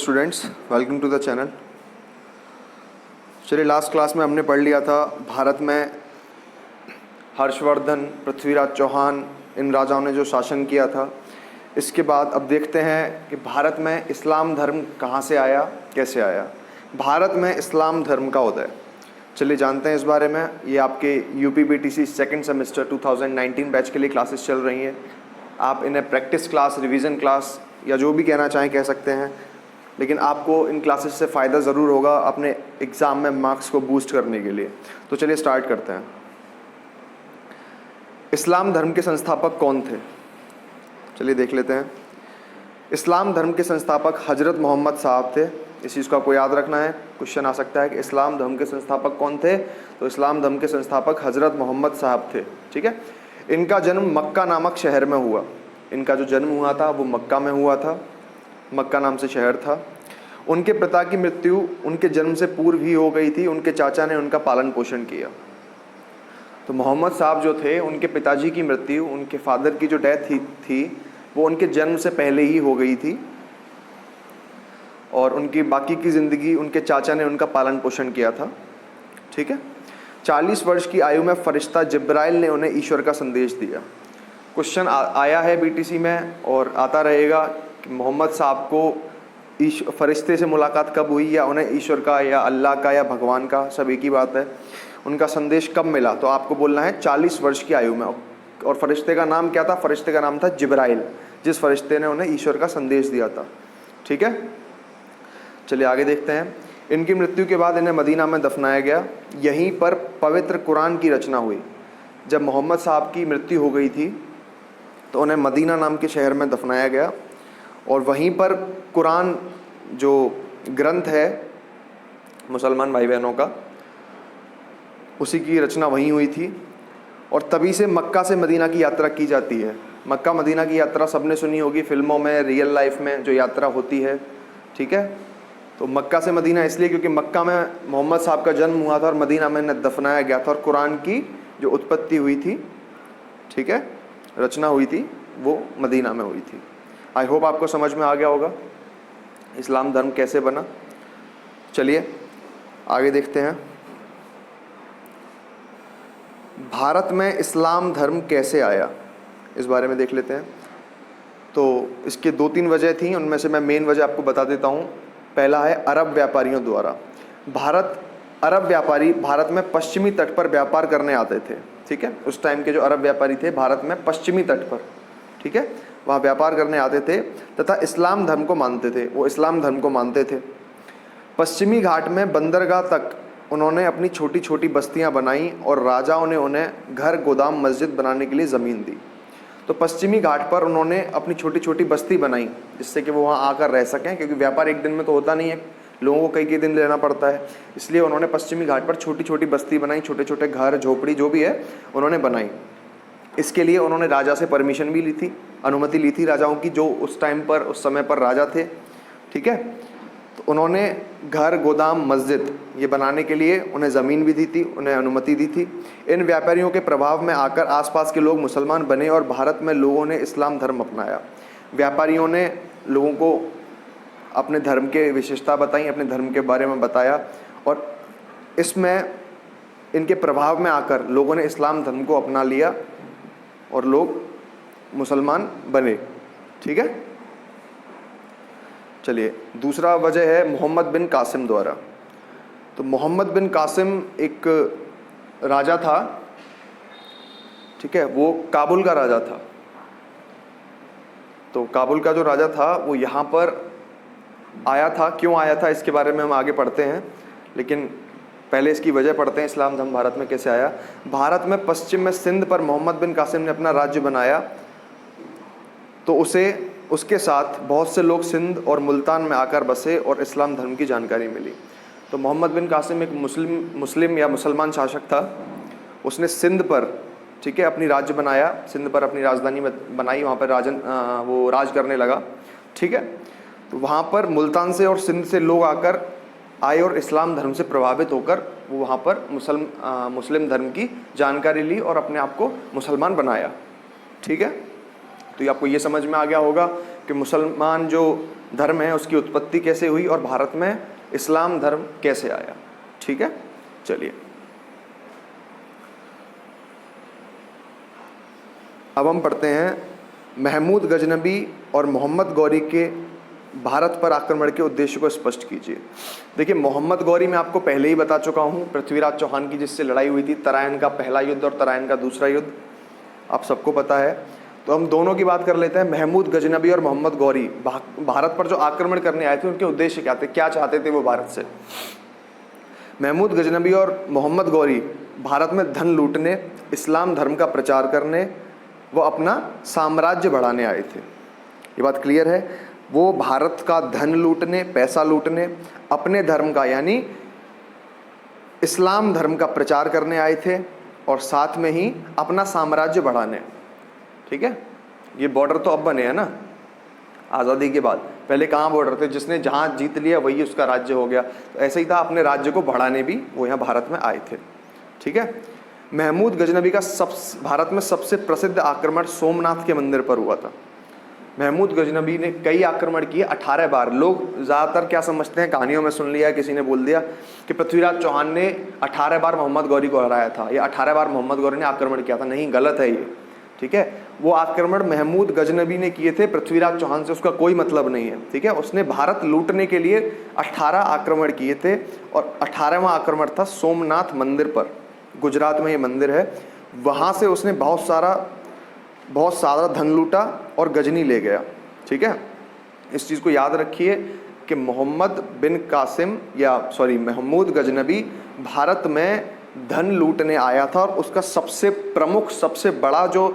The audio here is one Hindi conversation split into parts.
Students, welcome to the channel. चलिए, लास्ट क्लास में हमने पढ़ लिया था भारत में हर्षवर्धन, पृथ्वीराज चौहान, इन राजाओं ने जो शासन किया था। इसके बाद अब देखते हैं कि भारत में इस्लाम धर्म कहाँ से आया, कैसे आया। भारत में इस्लाम धर्म का उदय, चलिए जानते हैं इस बारे में। ये आपके UPBTC सेकेंड सेमेस्टर 2019 बैच के लिए क्लासेस चल रही हैं। आप इन्हें प्रैक्टिस क्लास, रिवीजन क्लास या जो भी कहना चाहें कह सकते हैं, लेकिन आपको इन क्लासेस से फ़ायदा ज़रूर होगा अपने एग्ज़ाम में मार्क्स को बूस्ट करने के लिए। तो चलिए स्टार्ट करते हैं। इस्लाम धर्म के संस्थापक कौन थे, चलिए देख लेते हैं। इस्लाम धर्म के संस्थापक हज़रत मोहम्मद साहब थे। इस चीज़ को आपको याद रखना है, क्वेश्चन आ सकता है कि इस्लाम धर्म के संस्थापक कौन थे। तो इस्लाम धर्म के संस्थापक हज़रत मोहम्मद साहब थे, ठीक है। इनका जन्म मक्का नामक शहर में हुआ। इनका जो जन्म हुआ था वो मक्का में हुआ था, मक्का नाम से शहर था। उनके पिता की मृत्यु उनके जन्म से पूर्व ही हो गई थी। उनके चाचा ने उनका पालन पोषण किया। तो मोहम्मद साहब जो थे, उनके पिताजी की मृत्यु, उनके फादर की जो डेथ थी वो उनके जन्म से पहले ही हो गई थी, और उनकी बाकी की ज़िंदगी उनके चाचा ने उनका पालन पोषण किया था, ठीक है। 40 वर्ष की आयु में फरिश्ता जिब्राइल ने उन्हें ईश्वर का संदेश दिया। क्वेश्चन आया है BTC में और आता रहेगा कि मोहम्मद साहब को फरिश्ते से मुलाकात कब हुई, या उन्हें ईश्वर का या अल्लाह का या भगवान का, सब एक ही बात है, उनका संदेश कब मिला। तो आपको बोलना है 40 वर्ष की आयु में। और फरिश्ते का नाम क्या था? फरिश्ते का नाम था जिब्राइल, जिस फरिश्ते ने उन्हें ईश्वर का संदेश दिया था, ठीक है। चलिए आगे देखते हैं। इनकी मृत्यु के बाद इन्हें मदीना में दफनाया गया। यहीं पर पवित्र कुरान की रचना हुई। जब मोहम्मद साहब की मृत्यु हो गई थी तो उन्हें मदीना नाम के शहर में दफनाया गया, और वहीं पर कुरान जो ग्रंथ है मुसलमान भाई बहनों का, उसी की रचना वहीं हुई थी। और तभी से मक्का से मदीना की यात्रा की जाती है। मक्का मदीना की यात्रा सबने सुनी होगी फिल्मों में, रियल लाइफ में जो यात्रा होती है, ठीक है। तो मक्का से मदीना इसलिए क्योंकि मक्का में मोहम्मद साहब का जन्म हुआ था और मदीना में इन्हें दफनाया गया था, और कुरान की जो उत्पत्ति हुई थी, ठीक है, रचना हुई थी, वो मदीना में हुई थी। आई होप आपको समझ में आ गया होगा इस्लाम धर्म कैसे बना। चलिए आगे देखते हैं। भारत में इस्लाम धर्म कैसे आया, इस बारे में देख लेते हैं। तो इसके 2-3 वजह थी, उनमें से मैं मेन वजह आपको बता देता हूँ। पहला है अरब व्यापारियों द्वारा। अरब व्यापारी भारत में पश्चिमी तट पर व्यापार करने आते थे, ठीक है। उस टाइम के जो अरब व्यापारी थे भारत में पश्चिमी तट पर, ठीक है, वहाँ व्यापार करने आते थे तथा इस्लाम धर्म को मानते थे। वो इस्लाम धर्म को मानते थे। पश्चिमी घाट में बंदरगाह तक उन्होंने अपनी छोटी छोटी बस्तियाँ बनाई, और राजाओं ने उन्हें घर, गोदाम, मस्जिद बनाने के लिए ज़मीन दी। तो पश्चिमी घाट पर उन्होंने अपनी छोटी छोटी बस्ती बनाई, जिससे कि वो वहाँ आकर रह सकें, क्योंकि व्यापार एक दिन में तो होता नहीं है, लोगों को कई दिन लेना पड़ता है। इसलिए उन्होंने पश्चिमी घाट पर छोटी छोटी बस्ती बनाई, छोटे छोटे घर, झोपड़ी जो भी है उन्होंने बनाई। इसके लिए उन्होंने राजा से परमिशन भी ली थी, अनुमति ली थी राजाओं की, जो उस टाइम पर, उस समय पर राजा थे, ठीक है। तो उन्होंने घर, गोदाम, मस्जिद ये बनाने के लिए उन्हें ज़मीन भी दी थी, उन्हें अनुमति दी थी। इन व्यापारियों के प्रभाव में आकर आसपास के लोग मुसलमान बने, और भारत में लोगों ने इस्लाम धर्म अपनाया। व्यापारियों ने लोगों को अपने धर्म के विशेषता बताई, अपने धर्म के बारे में बताया, और इसमें इनके प्रभाव में आकर लोगों ने इस्लाम धर्म को अपना लिया और लोग मुसलमान बने, ठीक है। चलिए दूसरा वजह है मोहम्मद बिन कासिम द्वारा। तो मोहम्मद बिन कासिम एक राजा था, ठीक है, वो काबुल का राजा था। तो काबुल का जो राजा था वो यहाँ पर आया था। क्यों आया था इसके बारे में हम आगे पढ़ते हैं, लेकिन पहले इसकी वजह पढ़ते हैं, इस्लाम धर्म भारत में कैसे आया। भारत में पश्चिम में सिंध पर मोहम्मद बिन कासिम ने अपना राज्य बनाया, तो उसके साथ बहुत से लोग सिंध और मुल्तान में आकर बसे और इस्लाम धर्म की जानकारी मिली। तो मोहम्मद बिन कासिम एक मुस्लिम या मुसलमान शासक था। उसने सिंध पर, ठीक है, अपनी राज्य बनाया, सिंध पर अपनी राजधानी बनाई, वहाँ पर वो राज करने लगा, ठीक है। तो वहाँ पर मुल्तान से और सिंध से लोग आकर आए और इस्लाम धर्म से प्रभावित होकर वो वहाँ पर मुस्लिम धर्म की जानकारी ली और अपने आप को मुसलमान बनाया, ठीक है। तो ये आपको ये समझ में आ गया होगा कि मुसलमान जो धर्म है उसकी उत्पत्ति कैसे हुई और भारत में इस्लाम धर्म कैसे आया। ठीक है, चलिए अब हम पढ़ते हैं महमूद गजनबी और मोहम्मद गौरी के भारत पर आक्रमण के उद्देश्य को स्पष्ट कीजिए। देखिए, मोहम्मद गौरी मैं आपको पहले ही बता चुका हूँ, पृथ्वीराज चौहान की जिससे लड़ाई हुई थी, तराइन का पहला युद्ध और तराइन का दूसरा युद्ध, आप सबको पता है। तो हम दोनों की बात कर लेते हैं। महमूद गजनबी और मोहम्मद गौरी भारत पर जो आक्रमण करने आए थे उनके उद्देश्य क्या थे, क्या चाहते थे वो भारत से। महमूद गजनबी और मोहम्मद गौरी भारत में धन लूटने, इस्लाम धर्म का प्रचार करने, वो अपना साम्राज्य बढ़ाने आए थे। ये बात क्लियर है। वो भारत का धन लूटने, पैसा लूटने, अपने धर्म का यानी इस्लाम धर्म का प्रचार करने आए थे और साथ में ही अपना साम्राज्य बढ़ाने। ठीक है, ये बॉर्डर तो अब बने हैं ना आज़ादी के बाद, पहले कहाँ बॉर्डर थे, जिसने जहाँ जीत लिया वही उसका राज्य हो गया। तो ऐसे ही था, अपने राज्य को बढ़ाने भी वो यहाँ भारत में आए थे। ठीक है, महमूद गजनबी का भारत में सबसे प्रसिद्ध आक्रमण सोमनाथ के मंदिर पर हुआ था। महमूद गजनबी ने कई आक्रमण किए, 18 बार। लोग ज़्यादातर क्या समझते हैं, कहानियों में सुन लिया, किसी ने बोल दिया कि पृथ्वीराज चौहान ने 18 बार मोहम्मद गौरी को हराया था, या 18 बार मोहम्मद गौरी ने आक्रमण किया था। नहीं, गलत है ये। ठीक है, वो आक्रमण महमूद गजनबी ने किए थे, पृथ्वीराज चौहान से उसका कोई मतलब नहीं है। ठीक है, उसने भारत लूटने के लिए 18 आक्रमण किए थे और 18वां आक्रमण था सोमनाथ मंदिर पर। गुजरात में ये मंदिर है, वहाँ से उसने बहुत सारा धन लूटा और गजनी ले गया। ठीक है, इस चीज़ को याद रखिए कि महमूद गजनबी भारत में धन लूटने आया था और उसका सबसे प्रमुख, सबसे बड़ा जो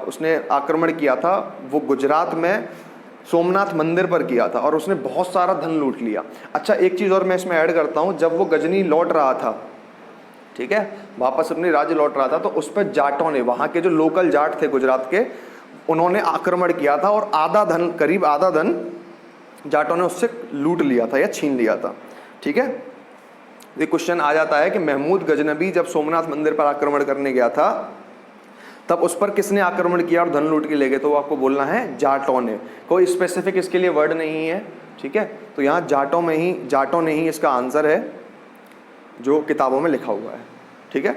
उसने आक्रमण किया था वो गुजरात में सोमनाथ मंदिर पर किया था और उसने बहुत सारा धन लूट लिया। अच्छा, एक चीज़ और मैं इसमें ऐड करता हूँ, जब वो गजनी लौट रहा था, ठीक है, वापस अपने राज्य लौट रहा था, तो उस पर जाटों ने, वहाँ के जो लोकल जाट थे गुजरात के, उन्होंने आक्रमण किया था और करीब आधा धन जाटों ने उससे लूट लिया था या छीन लिया था। ठीक है, ये क्वेश्चन आ जाता है कि महमूद गजनबी जब सोमनाथ मंदिर पर आक्रमण करने गया था तब उस पर किसने आक्रमण किया और धन लूट के ले गए, तो आपको बोलना है जाटों ने। कोई स्पेसिफिक इसके लिए वर्ड नहीं है। ठीक है, तो यहाँ जाटों ने ही इसका आंसर है जो किताबों में लिखा हुआ है। ठीक है,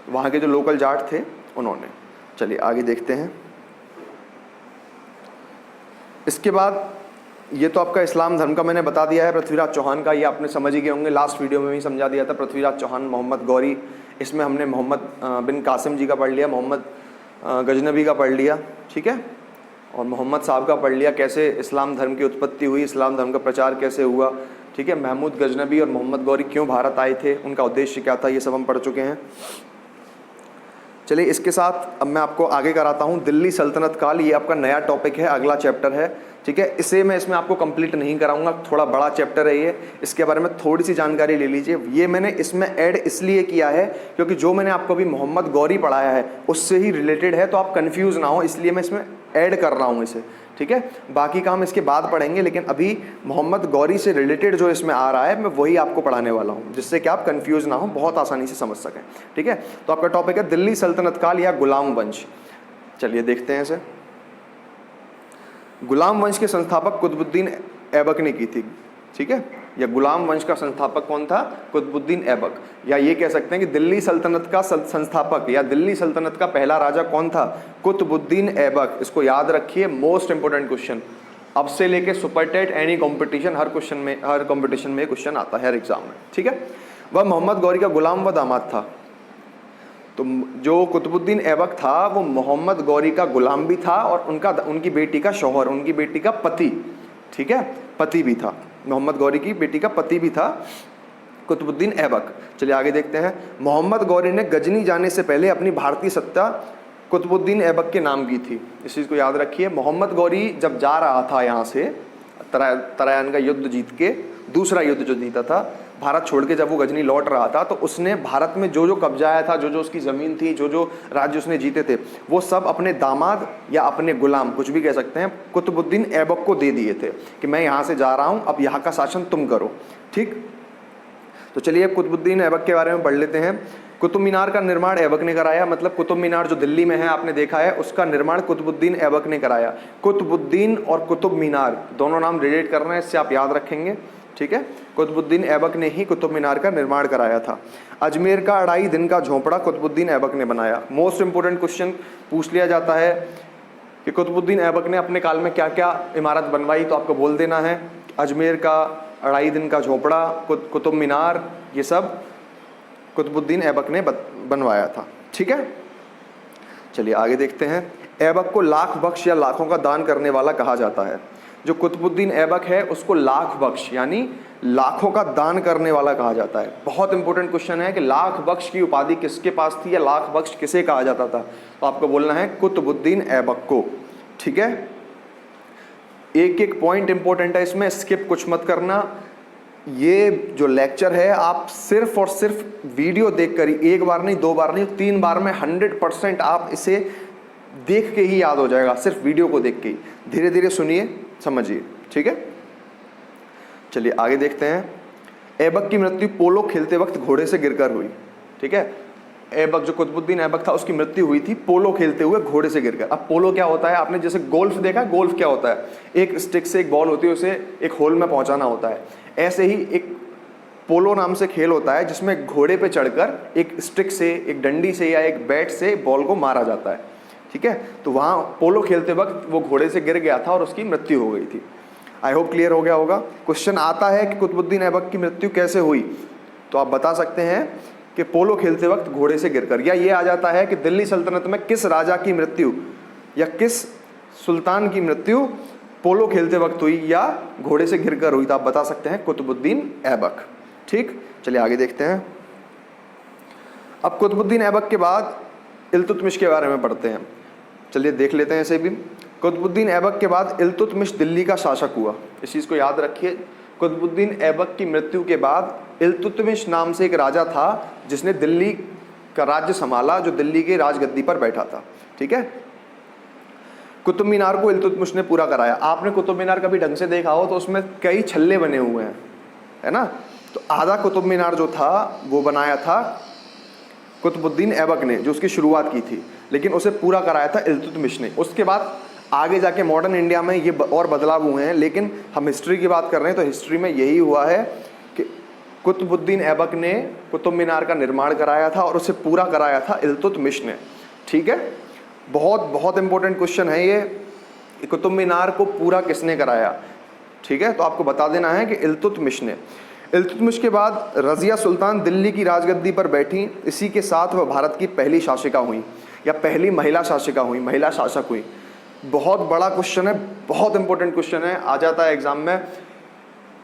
वहाँ के जो लोकल जाट थे उन्होंने। चलिए आगे देखते हैं। इसके बाद ये तो आपका इस्लाम धर्म का मैंने बता दिया है, पृथ्वीराज चौहान का ये आपने समझ ही गए होंगे, लास्ट वीडियो में भी समझा दिया था। पृथ्वीराज चौहान, मोहम्मद गौरी, इसमें हमने मोहम्मद बिन कासिम जी का पढ़ लिया, मोहम्मद गजनबी का पढ़ लिया। ठीक है, और मोहम्मद साहब का पढ़ लिया, कैसे इस्लाम धर्म की उत्पत्ति हुई, इस्लाम धर्म का प्रचार कैसे हुआ। ठीक है, महमूद गजनबी और मोहम्मद गौरी क्यों भारत आए थे, उनका उद्देश्य क्या था, ये सब हम पढ़ चुके हैं। चलिए इसके साथ अब मैं आपको आगे कराता हूँ दिल्ली सल्तनत काल। ये आपका नया टॉपिक है, अगला चैप्टर है। ठीक है, इसे मैं इसमें आपको कंप्लीट नहीं कराऊंगा, थोड़ा बड़ा चैप्टर है ये, इसके बारे में थोड़ी सी जानकारी ले लीजिए। ये मैंने इसमें ऐड इसलिए किया है क्योंकि जो मैंने आपको अभी मोहम्मद गौरी पढ़ाया है उससे ही रिलेटेड है, तो आप कंफ्यूज ना हो, इसलिए मैं इसमें ऐड कर रहा हूँ इसे। ठीक है, बाकी काम इसके बाद पढ़ेंगे, लेकिन अभी मोहम्मद गौरी से रिलेटेड जो इसमें आ रहा है मैं वही आपको पढ़ाने वाला हूँ, जिससे कि आप कंफ्यूज ना हो, बहुत आसानी से समझ सकें। ठीक है, तो आपका टॉपिक है दिल्ली सल्तनत काल या गुलाम वंश। चलिए देखते हैं इसे। गुलाम वंश के संस्थापक कुतुबुद्दीन ऐबक ने की थी। ठीक है, या गुलाम वंश का संस्थापक कौन था, कुतुबुद्दीन ऐबक, या ये कह सकते हैं कि दिल्ली सल्तनत का संस्थापक या दिल्ली सल्तनत का पहला राजा कौन था, कुतुबुद्दीन ऐबक। इसको याद रखिए, मोस्ट इंपोर्टेंट क्वेश्चन, अब से लेके सुपर टेट एनी कॉम्पिटिशन, हर कॉम्पिटिशन में क्वेश्चन आता है, हर एग्जाम में। ठीक है, वह मोहम्मद गौरी का गुलाम व दामाद था। तो जो कुतुबुद्दीन ऐबक था वो मोहम्मद गौरी का गुलाम भी था और उनकी बेटी का शौहर, उनकी बेटी का पति। ठीक है, पति भी था, मोहम्मद गौरी की बेटी का पति भी था कुतुबुद्दीन ऐबक। चलिए आगे देखते हैं। मोहम्मद गौरी ने गजनी जाने से पहले अपनी भारतीय सत्ता कुतुबुद्दीन ऐबक के नाम की थी। इस चीज़ को याद रखिए। मोहम्मद गौरी जब जा रहा था यहाँ से तराइन का युद्ध जीत के, दूसरा युद्ध जो जीता था, भारत छोड़ के जब वो गजनी लौट रहा था, तो उसने भारत में जो जो कब्जाया था, जो जो उसकी ज़मीन थी, जो जो राज्य उसने जीते थे, वो सब अपने दामाद या अपने गुलाम, कुछ भी कह सकते हैं, कुतुबुद्दीन ऐबक को दे दिए थे कि मैं यहाँ से जा रहा हूँ, अब यहाँ का शासन तुम करो। ठीक, तो चलिए कुतुबुद्दीन ऐबक के बारे में पढ़ लेते हैं। कुतुब मीनार का निर्माण ऐबक ने कराया, मतलब कुतुब मीनार जो दिल्ली में है आपने देखा है, उसका निर्माण कुतुबुद्दीन ऐबक ने कराया। कुतुबुद्दीन और कुतुब मीनार दोनों नाम रिलेट कर रहे हैं, इससे आप याद रखेंगे, ठीक है। कुतुबुद्दीन ऐबक ने ही कुतुब मीनार का निर्माण कराया था। अजमेर का 2.5 दिन का झोंपड़ा कुतुबुद्दीन ऐबक ने बनाया। मोस्ट इंपोर्टेंट क्वेश्चन पूछ लिया जाता है कि कुतुबुद्दीन ऐबक ने अपने काल में क्या क्या इमारत बनवाई, तो आपको बोल देना है अजमेर का 2.5 दिन का झोंपड़ा, कुतुब मीनार, ये सब कुतुबुद्दीन ऐबक ने बनवाया था, ठीक है। चलिए आगे देखते हैं। ऐबक को लाख बख्श या लाखों का दान करने वाला कहा जाता है। जो कुतुबुद्दीन ऐबक है उसको लाख बख्श यानी लाखों का दान करने वाला कहा जाता है। बहुत इंपॉर्टेंट क्वेश्चन है कि लाख बख्श की उपाधि किसके पास थी या लाख बख्श किसे कहा जाता था, तो आपको बोलना है कुतुबुद्दीन ऐबक को, ठीक है। एक एक पॉइंट इंपॉर्टेंट है इसमें, स्किप कुछ मत करना। ये जो लेक्चर है आप सिर्फ और सिर्फ वीडियो देखकर ही, एक बार नहीं, 2 बार नहीं, 3 बार में 100% आप इसे देख के ही याद हो जाएगा, सिर्फ वीडियो को देख के ही। धीरे धीरे सुनिए, समझिए, ठीक है। चलिए आगे देखते हैं। ऐबक की मृत्यु पोलो खेलते वक्त घोड़े से गिरकर हुई, ठीक है। ऐबक जो कुतुबुद्दीन ऐबक था उसकी मृत्यु हुई थी पोलो खेलते हुए घोड़े से गिरकर। अब पोलो क्या होता है, आपने जैसे गोल्फ देखा, गोल्फ क्या होता है, एक स्टिक से एक बॉल होती है, उसे एक होल में पहुंचाना होता है। ऐसे ही एक पोलो नाम से खेल होता है जिसमें घोड़े पे चढ़कर एक स्टिक से, एक डंडी से या एक बैट से बॉल को मारा जाता है, ठीक है। तो वहाँ पोलो खेलते वक्त वो घोड़े से गिर गया था और उसकी मृत्यु हो गई थी। आई होप क्लियर हो गया होगा। क्वेश्चन आता है कि कुतुबुद्दीन ऐबक की मृत्यु कैसे हुई, तो आप बता सकते हैं कि पोलो खेलते वक्त घोड़े से गिरकर, या ये आ जाता है कि दिल्ली सल्तनत में किस राजा की मृत्यु या किस सुल्तान की मृत्यु पोलो खेलते वक्त हुई या घोड़े से गिरकर हुई, तो आप बता सकते हैं कुतुबुद्दीन ऐबक, ठीक। चलिए आगे देखते हैं। अब कुतुबुद्दीन ऐबक के बाद इल्तुतमिश के बारे में पढ़ते हैं। चलिए देख लेते हैं इसे भी। कुतुबुद्दीन ऐबक के बाद इल्तुतमिश दिल्ली का शासक हुआ। इस चीज़ को याद रखिए, कुतुबुद्दीन ऐबक की मृत्यु के बाद इल्तुतमिश नाम से एक राजा था जिसने दिल्ली का राज्य संभाला, जो दिल्ली के राजगद्दी पर बैठा था, ठीक है। कुतुब मीनार को इल्तुतमिश ने पूरा कराया। आपने कुतुब मीनार कभी ढंग से देखा हो तो उसमें कई छल्ले बने हुए हैं, है ना। तो आधा कुतुब मीनार जो था वो बनाया था कुतुबुद्दीन ऐबक ने, जो उसकी शुरुआत की थी, लेकिन उसे पूरा कराया था इल्तुतमिश ने। उसके बाद आगे जाके मॉडर्न इंडिया में ये और बदलाव हुए हैं, लेकिन हम हिस्ट्री की बात कर रहे हैं तो हिस्ट्री में यही हुआ है कि कुतुबुद्दीन ऐबक ने कुतुब मीनार का निर्माण कराया था और उसे पूरा कराया था इल्तुतमिश ने, ठीक है। बहुत बहुत इंपॉर्टेंट क्वेश्चन है ये, कुतुब मीनार को पूरा किसने कराया, ठीक है। तो आपको बता देना है कि इल्तुतमिश ने। इल्तुतमिश के बाद रज़िया सुल्तान दिल्ली की राजगद्दी पर बैठी। इसी के साथ वह भारत की पहली शासिका हुई या पहली महिला शासिका हुई, महिला शासक हुई। बहुत बड़ा क्वेश्चन है, बहुत इंपॉर्टेंट क्वेश्चन है, आ जाता है एग्जाम में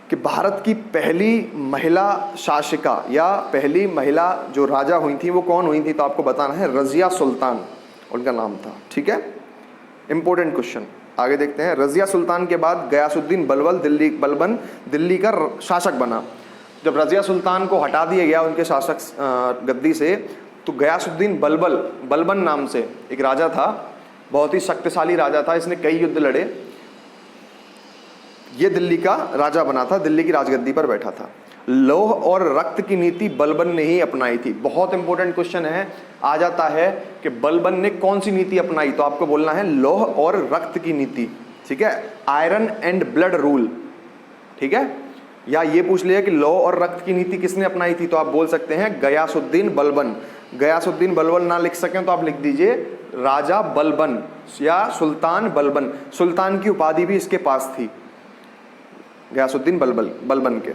कि भारत की पहली महिला शासिका या पहली महिला जो राजा हुई थी वो कौन हुई थी, तो आपको बताना है रज़िया सुल्तान उनका नाम था, ठीक है। इंपॉर्टेंट क्वेश्चन, आगे देखते हैं। रज़िया सुल्तान के बाद गयासुद्दीन बलबन दिल्ली का शासक बना। जब रज़िया सुल्तान को हटा दिया गया उनके शासक गद्दी से, तो गयासुद्दीन बलबन नाम से एक राजा था, बहुत ही शक्तिशाली राजा था, इसने कई युद्ध लड़े। ये दिल्ली का राजा बना था, दिल्ली की राजगद्दी पर बैठा था। लौह और रक्त की नीति बलबन ने ही अपनाई थी। बहुत इंपॉर्टेंट क्वेश्चन है, आ जाता है कि बलबन ने कौन सी नीति अपनाई, तो आपको बोलना है लौह और रक्त की नीति, ठीक है। आयरन एंड ब्लड रूल, ठीक है। या ये पूछ लिया कि लौह और रक्त की नीति किसने अपनाई थी, तो आप बोल सकते हैं गयासुद्दीन बलबन। गयासुद्दीन बलबन ना लिख सकें तो आप लिख दीजिए राजा बलबन या सुल्तान बलबन। सुल्तान की उपाधि भी इसके पास थी गयासुद्दीन बलबन के,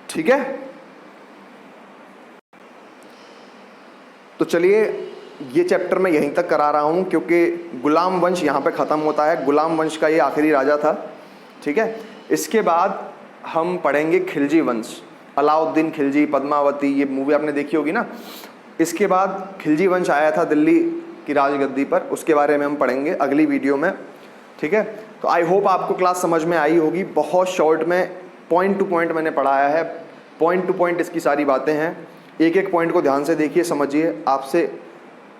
ठीक है। तो चलिए ये चैप्टर मैं यहीं तक करा रहा हूं क्योंकि गुलाम वंश यहां पे ख़त्म होता है। गुलाम वंश का ये आखिरी राजा था, ठीक है। इसके बाद हम पढ़ेंगे खिलजी वंश, अलाउद्दीन खिलजी, पद्मावती, ये मूवी आपने देखी होगी ना। इसके बाद खिलजी वंश आया था दिल्ली की राजगद्दी पर, उसके बारे में हम पढ़ेंगे अगली वीडियो में, ठीक है। तो आई होप आपको क्लास समझ में आई होगी। बहुत शॉर्ट में पॉइंट टू पॉइंट मैंने पढ़ाया है, पॉइंट टू पॉइंट इसकी सारी बातें हैं। एक एक पॉइंट को ध्यान से देखिए, समझिए, आपसे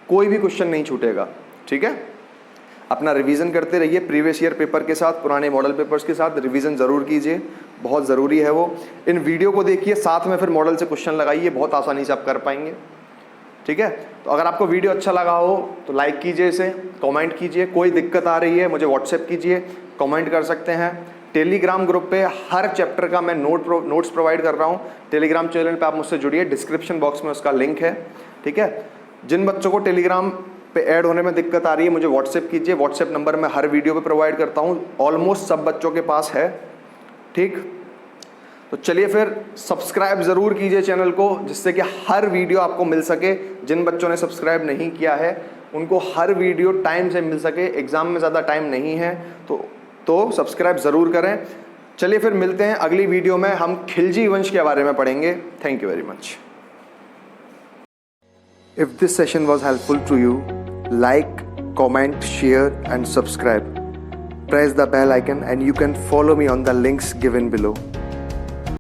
कोई भी क्वेश्चन नहीं छूटेगा, ठीक है। अपना रिवीजन करते रहिए, प्रीवियस ईयर पेपर के साथ, पुराने मॉडल पेपर्स के साथ रिवीजन ज़रूर कीजिए, बहुत ज़रूरी है वो। इन वीडियो को देखिए, साथ में फिर मॉडल से क्वेश्चन लगाइए, बहुत आसानी से आप कर पाएंगे। ठीक है। तो अगर आपको वीडियो अच्छा लगा हो तो लाइक कीजिए, इसे कमेंट कीजिए, कोई दिक्कत आ रही है मुझे व्हाट्सएप कीजिए, कमेंट कर सकते हैं। टेलीग्राम ग्रुप पे हर चैप्टर का मैं नोट्स प्रोवाइड कर रहा हूँ। टेलीग्राम चैनल पे आप मुझसे जुड़िए, डिस्क्रिप्शन बॉक्स में उसका लिंक है, ठीक है। जिन बच्चों को टेलीग्राम पे ऐड होने में दिक्कत आ रही है मुझे व्हाट्सएप कीजिए, व्हाट्सएप नंबर मैं हर वीडियो पे प्रोवाइड करता हूँ, ऑलमोस्ट सब बच्चों के पास है, ठीक। तो चलिए फिर सब्सक्राइब ज़रूर कीजिए चैनल को, जिससे कि हर वीडियो आपको मिल सके। जिन बच्चों ने सब्सक्राइब नहीं किया है उनको हर वीडियो टाइम से मिल सके, एग्ज़ाम में ज़्यादा टाइम नहीं है तो सब्सक्राइब ज़रूर करें। चलिए फिर मिलते हैं अगली वीडियो में, हम खिलजी वंश के बारे में पढ़ेंगे। Thank you very much. If this session was helpful to you, like, comment, share and subscribe. Press the bell icon and you can follow me on the links given below.